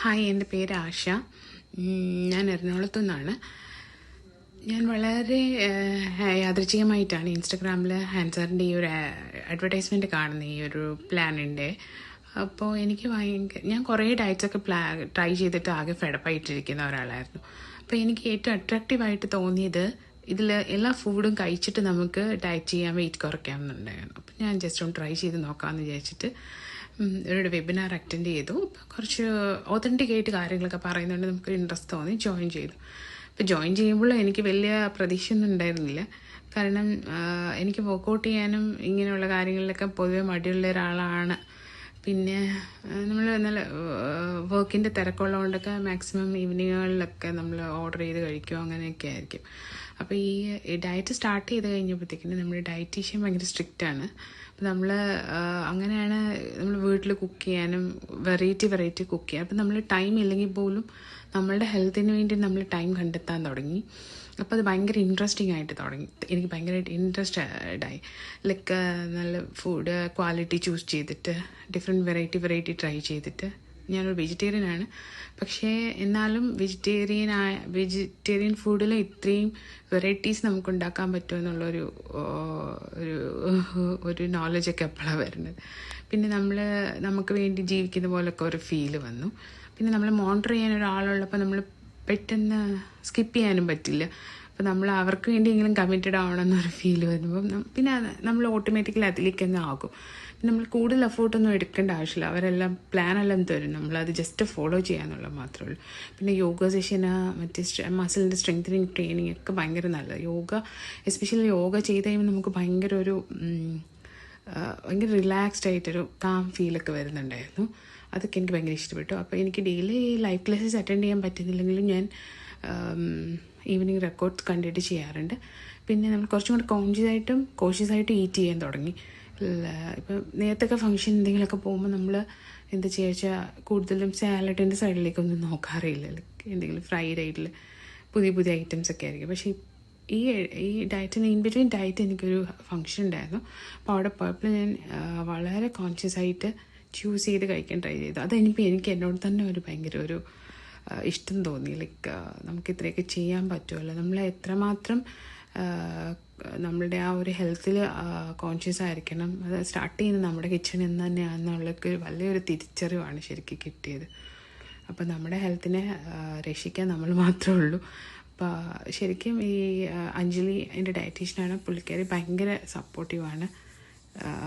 Hi, എൻ്റെ പേര് ആശ. ഞാൻ എറണാകുളത്തു നിന്നാണ്. ഞാൻ വളരെ യാദൃച്ഛികമായിട്ടാണ് ഇൻസ്റ്റഗ്രാമിൽ ഹാൻസാറിൻ്റെ ഈ ഒരു അഡ്വർടൈസ്മെൻറ്റ് കാണുന്നത്, ഈ ഒരു പ്ലാനിൻ്റെ. അപ്പോൾ എനിക്ക് ഞാൻ കുറേ ഡയറ്റ്സൊക്കെ ട്രൈ ചെയ്തിട്ട് ആകെ ഫെഡപ്പായിട്ടിരിക്കുന്ന ഒരാളായിരുന്നു. അപ്പോൾ എനിക്ക് ഏറ്റവും അട്രാക്റ്റീവായിട്ട് തോന്നിയത് ഇതിൽ എല്ലാ ഫുഡും കഴിച്ചിട്ട് നമുക്ക് ഡയറ്റ് ചെയ്യാൻ, വെയിറ്റ് കുറയ്ക്കാമെന്നുണ്ടായിരുന്നു. അപ്പോൾ ഞാൻ ജസ്റ്റ് ഒന്ന് ട്രൈ ചെയ്ത് നോക്കാമെന്ന് വിചാരിച്ചിട്ട് ഒരു വെബിനാർ അറ്റൻഡ് ചെയ്തു. കുറച്ച് ഒതൻറ്റിക്കായിട്ട് കാര്യങ്ങളൊക്കെ പറയുന്നുണ്ട്, നമുക്കൊരു ഇൻട്രസ്റ്റ് തോന്നി ജോയിൻ ചെയ്തു. അപ്പോൾ ജോയിൻ ചെയ്യുമ്പോൾ എനിക്ക് വലിയ പ്രതീക്ഷയൊന്നും ഉണ്ടായിരുന്നില്ല. കാരണം എനിക്ക് വർക്കൗട്ട് ചെയ്യാനും ഇങ്ങനെയുള്ള കാര്യങ്ങളിലൊക്കെ പൊതുവെ മടിയുള്ള ഒരാളാണ്. പിന്നെ നമ്മൾ നല്ല വർക്കിൻ്റെ തിരക്കുള്ളതുകൊണ്ടൊക്കെ മാക്സിമം ഈവനിങ്ങുകളിലൊക്കെ നമ്മൾ ഓർഡർ ചെയ്ത് കഴിക്കും, അങ്ങനെയൊക്കെ ആയിരിക്കും. അപ്പോൾ ഈ ഡയറ്റ് സ്റ്റാർട്ട് ചെയ്ത് കഴിഞ്ഞപ്പോഴത്തേക്കിന് നമ്മുടെ ഡയറ്റീഷ്യൻ ഭയങ്കര സ്ട്രിക്റ്റാണ്. അപ്പോൾ നമ്മൾ അങ്ങനെയാണ് നമ്മൾ വീട്ടിൽ കുക്ക് ചെയ്യാനും വെറൈറ്റി കുക്ക് ചെയ്യാം. അപ്പോൾ നമ്മൾ ടൈം ഇല്ലെങ്കിൽ പോലും നമ്മളുടെ ഹെൽത്തിന് വേണ്ടി നമ്മൾ ടൈം കണ്ടെത്താൻ തുടങ്ങി. അപ്പോൾ അത് ഭയങ്കര ഇൻട്രസ്റ്റിംഗ് ആയിട്ട് തുടങ്ങി. എനിക്ക് ഭയങ്കരമായിട്ട് ഇൻട്രസ്റ്റഡായി. ലൈക്ക് നല്ല ഫുഡ് ക്വാളിറ്റി ചൂസ് ചെയ്തിട്ട് ഡിഫറെൻറ്റ് വെറൈറ്റി ട്രൈ ചെയ്തിട്ട്. ഞാനൊരു വെജിറ്റേറിയനാണ്, പക്ഷേ എന്നാലും വെജിറ്റേറിയൻ ഫുഡിൽ ഇത്രയും വെറൈറ്റീസ് നമുക്ക് ഉണ്ടാക്കാൻ പറ്റുമെന്നുള്ളൊരു ഒരു നോളജൊക്കെ എപ്പോഴാണ് വരുന്നത്. പിന്നെ നമുക്ക് വേണ്ടി ജീവിക്കുന്ന പോലൊക്കെ ഒരു ഫീല് വന്നു. പിന്നെ നമ്മൾ മോണിറ്റർ ചെയ്യാൻ ഒരാളുള്ളപ്പോൾ നമ്മൾ പെട്ടെന്ന് സ്കിപ്പ് ചെയ്യാനും പറ്റില്ല. അപ്പോൾ നമ്മൾ അവർക്ക് വേണ്ടിയെങ്കിലും കമ്മിറ്റഡ് ആവണമെന്നൊരു ഫീല് വരുമ്പം പിന്നെ നമ്മൾ ഓട്ടോമാറ്റിക്കലി അതിലേക്ക് അങ്ങ് ആകും. നമ്മൾ കൂടുതൽ എഫേർട്ടൊന്നും എടുക്കേണ്ട ആവശ്യമില്ല. അവരെല്ലാം പ്ലാനെല്ലാം തരും, നമ്മളത് ജസ്റ്റ് ഫോളോ ചെയ്യാന്നുള്ളത് മാത്രമേ ഉള്ളൂ. പിന്നെ യോഗ സെഷന്, മറ്റേ മസിലിൻ്റെ സ്ട്രെങ്തനിങ് ട്രെയിനിങ് ഒക്കെ ഭയങ്കര നല്ലത്. എസ്പെഷ്യലി യോഗ ചെയ്ത് കഴിയുമ്പോൾ നമുക്ക് ഭയങ്കര റിലാക്സ്ഡ് ആയിട്ടൊരു കാം ഫീലൊക്കെ വരുന്നുണ്ടായിരുന്നു. അതൊക്കെ എനിക്ക് ഭയങ്കര ഇഷ്ടപ്പെട്ടു. അപ്പോൾ എനിക്ക് ഡെയിലി ലൈവ് ക്ലാസ്സസ് അറ്റൻഡ് ചെയ്യാൻ പറ്റുന്നില്ലെങ്കിലും ഞാൻ ഈവനിങ് റെക്കോർഡ്സ് കണ്ടിട്ട് ചെയ്യാറുണ്ട്. പിന്നെ നമ്മൾ കുറച്ചും കൂടി കോൺഷ്യസായിട്ട് ഈറ്റ് ചെയ്യാൻ തുടങ്ങി. ഇപ്പം നേരത്തൊക്കെ ഫംഗ്ഷൻ എന്തെങ്കിലുമൊക്കെ പോകുമ്പോൾ നമ്മൾ എന്താ ചെയ്യുക വെച്ചാൽ കൂടുതലും സാലഡിൻ്റെ സൈഡിലേക്കൊന്നും നോക്കാറില്ല. എന്തെങ്കിലും ഫ്രൈഡ് ആയിട്ടുള്ള പുതിയ ഐറ്റംസ് ഒക്കെ ആയിരിക്കും. പക്ഷേ ഈ ഡയറ്റിന് ഇൻബിറ്റ്വീൻ ഡയറ്റ് എനിക്കൊരു ഫംഗ്ഷൻ ഉണ്ടായിരുന്നു. അപ്പോൾ അവിടെ പോയപ്പോൾ ഞാൻ വളരെ കോൺഷ്യസ് ആയിട്ട് ചൂസ് ചെയ്ത് കഴിക്കാൻ ട്രൈ ചെയ്തു. എനിക്ക് എന്നോട് തന്നെ ഭയങ്കര ഇഷ്ടം തോന്നി. ലൈക്ക് നമുക്ക് ഇത്രയൊക്കെ ചെയ്യാൻ പറ്റുമല്ലോ, നമ്മൾ എത്രമാത്രം നമ്മളുടെ ആ ഒരു ഹെൽത്തിൽ കോൺഷ്യസ് ആയിരിക്കണം. അത് സ്റ്റാർട്ട് ചെയ്യുന്നത് നമ്മുടെ കിച്ചണിൽ നിന്ന് തന്നെയാണെന്നുള്ളൊക്കെ വലിയൊരു തിരിച്ചറിവാണ് ശരിക്കും കിട്ടിയത്. അപ്പോൾ നമ്മുടെ ഹെൽത്തിനെ രക്ഷിക്കാൻ നമ്മൾ മാത്രമേ ഉള്ളൂ. അപ്പോൾ ശരിക്കും ഈ അഞ്ജലി എൻ്റെ ഡയറ്റീഷ്യനാണ്. പുള്ളിക്കാരി ഭയങ്കര സപ്പോർട്ടീവാണ്.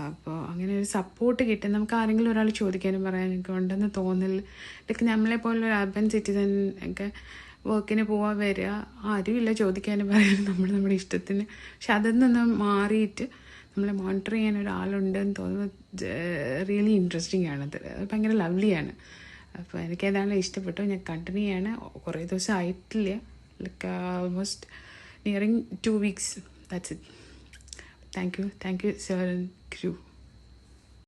അപ്പോൾ അങ്ങനെ ഒരു സപ്പോർട്ട് കിട്ടും. നമുക്ക് ആരെങ്കിലും ഒരാൾ ചോദിക്കാനും പറയാനൊക്കെ ഉണ്ടെന്ന് തോന്നൽ. ഇതൊക്കെ നമ്മളെപ്പോലുള്ള ഒരു അർബൻ സിറ്റിസൺ ഒക്കെ വർക്കിന് പോവാൻ വരിക, ആരുമില്ല ചോദിക്കാനും പറയാനും, നമ്മുടെ ഇഷ്ടത്തിന്. പക്ഷെ അതിൽ നിന്ന് മാറിയിട്ട് നമ്മളെ മോണിറ്റർ ചെയ്യാൻ ഒരാളുണ്ടെന്ന് തോന്നുന്നത് റിയലി ഇൻട്രസ്റ്റിംഗ് ആണ്. അത് ഭയങ്കര ലവ്ലിയാണ്. അപ്പോൾ എനിക്കതാണ് ഇഷ്ടപ്പെട്ടു. ഞാൻ കണ്ടിന്യൂ ചെയ്യാണ്. കുറേ ദിവസം ആയിട്ടില്ല, like almost nearing 2 weeks. That's it. Thank you, sir and crew.